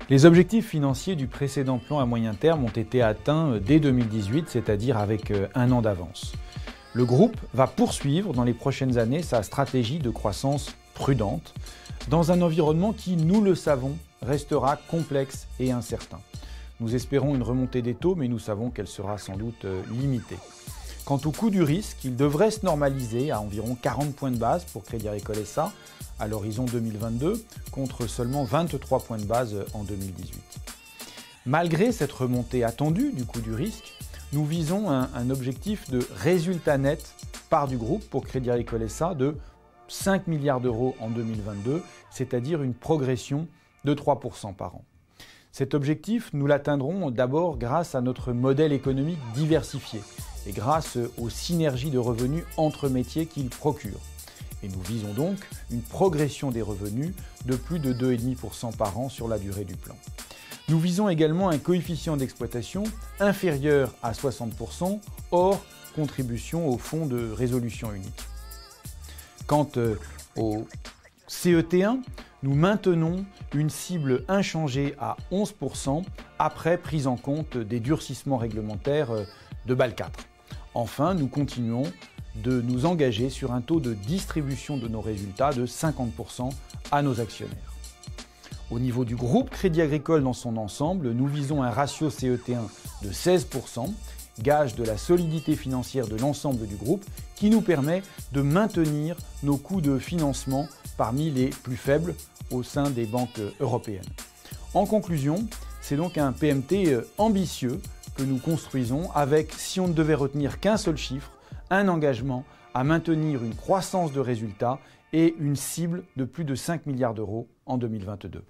Les objectifs financiers du précédent plan à moyen terme ont été atteints dès 2018, c'est-à-dire avec un an d'avance. Le groupe va poursuivre dans les prochaines années sa stratégie de croissance prudente, dans un environnement qui, nous le savons, restera complexe et incertain. Nous espérons une remontée des taux, mais nous savons qu'elle sera sans doute limitée. Quant au coût du risque, il devrait se normaliser à environ 40 points de base pour Crédit Agricole SA à l'horizon 2022, contre seulement 23 points de base en 2018. Malgré cette remontée attendue du coût du risque, nous visons un objectif de résultat net part du groupe pour Crédit Agricole SA de 5 milliards d'euros en 2022, c'est-à-dire une progression de 3% par an. Cet objectif, nous l'atteindrons d'abord grâce à notre modèle économique diversifié et grâce aux synergies de revenus entre métiers qu'il procure. Et nous visons donc une progression des revenus de plus de 2,5% par an sur la durée du plan. Nous visons également un coefficient d'exploitation inférieur à 60%, hors contribution au fonds de résolution unique. Quant au CET1, nous maintenons une cible inchangée à 11% après prise en compte des durcissements réglementaires de Bâle IV. Enfin, nous continuons de nous engager sur un taux de distribution de nos résultats de 50% à nos actionnaires. Au niveau du groupe Crédit Agricole dans son ensemble, nous visons un ratio CET1 de 16%, gage de la solidité financière de l'ensemble du groupe, qui nous permet de maintenir nos coûts de financement parmi les plus faibles au sein des banques européennes. En conclusion, c'est donc un PMT ambitieux que nous construisons avec, si on ne devait retenir qu'un seul chiffre, un engagement à maintenir une croissance de résultats et une cible de plus de 5 milliards d'euros en 2022.